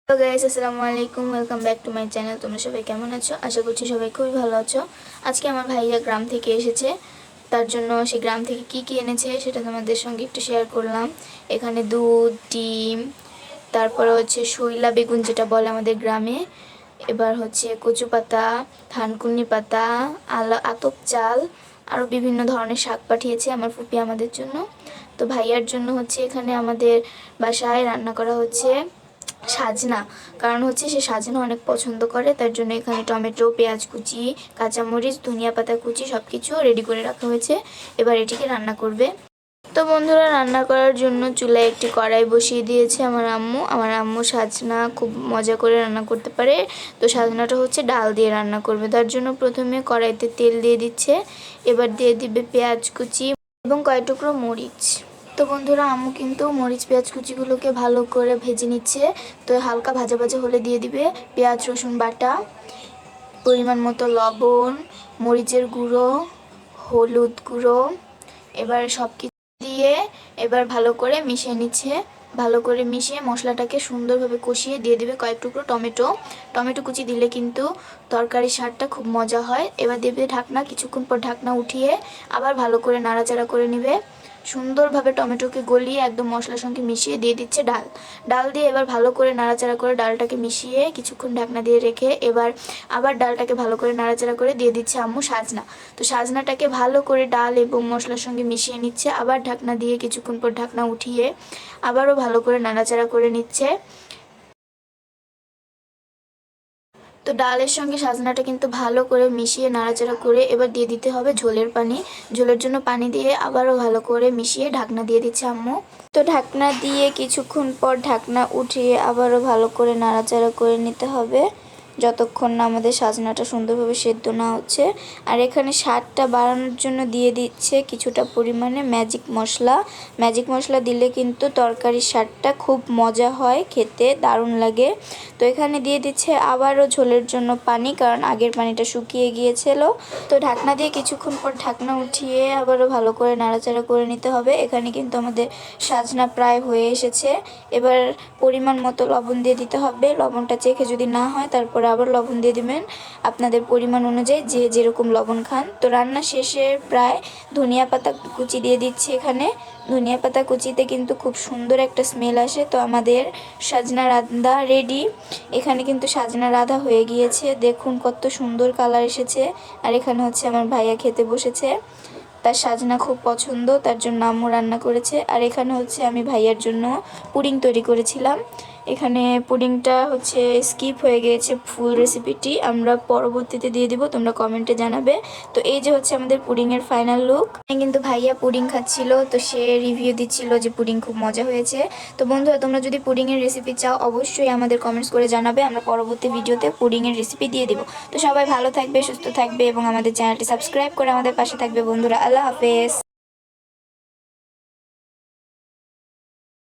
Hello guys, আসসালামু আলাইকুম। Welcome back to my channel. তোমরা সবাই কেমন আছো? আশা করছি সবাই খুবই ভালো আছো। আজকে আমার ভাইয়া গ্রাম থেকে এসেছে, তার জন্য সে গ্রাম থেকে কি এনেছে সেটা তোমাদের সঙ্গে একটু শেয়ার করলাম। এখানে দুধ, ডিম, তারপরে হচ্ছে শৈলা বেগুন যেটা বলে আমাদের গ্রামে, এবার হচ্ছে কচু পাতা, থানকুনি পাতা, আতপ চাল, আরও বিভিন্ন ধরনের শাক পাঠিয়েছে আমার ফুপি আমাদের জন্য। তো ভাইয়ার জন্য হচ্ছে এখানে আমাদের বাসায় রান্না করা হচ্ছে সাজনা। কারণ হচ্ছে সে সাজনা অনেক পছন্দ করে, তার জন্য এখানে টমেটো, পেঁয়াজ কুচি, কাঁচামরিচ, ধনিয়া পাতা কুচি সব কিছু রেডি করে রাখা হয়েছে। এবার এটিকে রান্না করবে। তো বন্ধুরা, রান্না করার জন্য চুলায় একটি কড়াই বসিয়ে দিয়েছে আমার আম্মু সাজনা খুব মজা করে রান্না করতে পারে। তো সাজনাটা হচ্ছে ডাল দিয়ে রান্না করবে, তার জন্য প্রথমে কড়াইতে তেল দিয়ে দিচ্ছে। এবার দিয়ে দিবে পেঁয়াজ কুচি এবং কয়েক টুকরো মরিচ। তো বন্ধুরা, আম্মু কিন্তু মরিচ পেঁয়াজ কুচিগুলোকে ভালো করে ভেজে নিচ্ছে। তো হালকা ভাজা ভাজা হলে দিয়ে দিবে পেঁয়াজ রসুন বাটা, পরিমাণ মতো লবণ, মরিচের গুঁড়ো, হলুদ গুঁড়ো। এবার সব কিছু দিয়ে এবার ভালো করে মিশিয়ে নিচ্ছে। ভালো করে মিশিয়ে মশলাটাকে সুন্দরভাবে কষিয়ে দিয়ে দেবে কয়েক টুকরো টমেটো কুচি দিলে কিন্তু তরকারির স্বাদটা খুব মজা হয়। এবার দেবে ঢাকনা, কিছুক্ষণ পর ঢাকনা উঠিয়ে আবার ভালো করে নাড়াচাড়া করে নেবে। সুন্দরভাবে টমেটোকে গলিয়ে একদম মশলার সঙ্গে মিশিয়ে দিয়ে দিচ্ছে ডাল দিয়ে এবার ভালো করে নাড়াচাড়া করে ডালটাকে মিশিয়ে কিছুক্ষণ ঢাকনা দিয়ে রেখে এবার আবার ডালটাকে ভালো করে নাড়াচাড়া করে দিয়ে দিচ্ছে আম্মু সাজনা। তো সাজনাটাকে ভালো করে ডাল এবং মশলার সঙ্গে মিশিয়ে নিচ্ছে, আবার ঢাকনা দিয়ে কিছুক্ষণ পর ঢাকনা উঠিয়ে আবারও ভালো করে নাড়াচাড়া করে নিচ্ছে। তো ডালের সঙ্গে সাজনাটা কিন্তু ভালো করে মিশিয়ে নাড়াচাড়া করে এবার দিয়ে দিতে হবে ঝোলের পানি। ঝোলের জন্য পানি দিয়ে আবারও ভালো করে মিশিয়ে ঢাকনা দিয়ে দিচ্ছে আম্মু। তো ঢাকনা দিয়ে কিছুক্ষণ পর ঢাকনা উঠিয়ে আবারও ভালো করে নাড়াচাড়া করে নিতে হবে যতক্ষণ না আমাদের সাজনাটা সুন্দরভাবে সেদ্ধ না হচ্ছে। আর এখানে স্বাদটা বাড়ানোর জন্য দিয়ে দিচ্ছে কিছুটা পরিমাণে ম্যাজিক মশলা দিলে কিন্তু তরকারির স্বাদটা খুব মজা হয়, খেতে দারুণ লাগে। তো এখানে দিয়ে দিচ্ছে আবারও ঝোলের জন্য পানি, কারণ আগের পানিটা শুকিয়ে গিয়েছিল। তো ঢাকনা দিয়ে কিছুক্ষণ পর ঢাকনা উঠিয়ে আবারও ভালো করে নাড়াচাড়া করে নিতে হবে। এখানে কিন্তু আমাদের সাজনা প্রায় হয়ে এসেছে। এবার পরিমাণ মতো লবণ দিয়ে দিতে হবে। লবণটা চেখে যদি না হয় তারপরে আবার লবণ দিয়ে দিবেন আপনাদের পরিমাণ অনুযায়ী, যে যেরকম লবণ খান। তো রান্না শেষে প্রায় ধনিয়া পাতা কুচি দিয়ে দিচ্ছি এখানে। ধনিয়া পাতা কুচিতে কিন্তু খুব সুন্দর একটা স্মেল আসে। তো আমাদের সাজনা রান্না রেডি। এখানে কিন্তু সাজনা রাঁধা হয়ে গিয়েছে, দেখুন কত সুন্দর কালার এসেছে। আর এখানে হচ্ছে আমার ভাইয়া খেতে বসেছে, তার সাজনা খুব পছন্দ, তার জন্য আম্মু রান্না করেছে। আর এখানে হচ্ছে আমি ভাইয়ার জন্য পুডিং তৈরি করেছিলাম। এখানে পুডিংটা হচ্ছে স্কিপ হয়ে গিয়েছে, ফুল রেসিপিটি আমরা পরবর্তীতে দিয়ে দিব, তোমরা কমেন্টে জানাবে। তো এই যে হচ্ছে আমাদের পুডিংয়ের ফাইনাল লুক। কিন্তু ভাইয়া পুডিং খাচ্ছিল, তো সে রিভিউ দিচ্ছিল যে পুডিং খুব মজা হয়েছে। তো বন্ধুরা, তোমরা যদি পুডিংয়ের রেসিপি চাও অবশ্যই আমাদের কমেন্টস করে জানাবে, আমরা পরবর্তী ভিডিওতে পুডিংয়ের রেসিপি দিয়ে দিব। তো সবাই ভালো থাকবে, সুস্থ থাকবে এবং আমাদের চ্যানেলটি সাবস্ক্রাইব করে আমাদের পাশে থাকবে বন্ধুরা। আল্লাহ হাফেজ।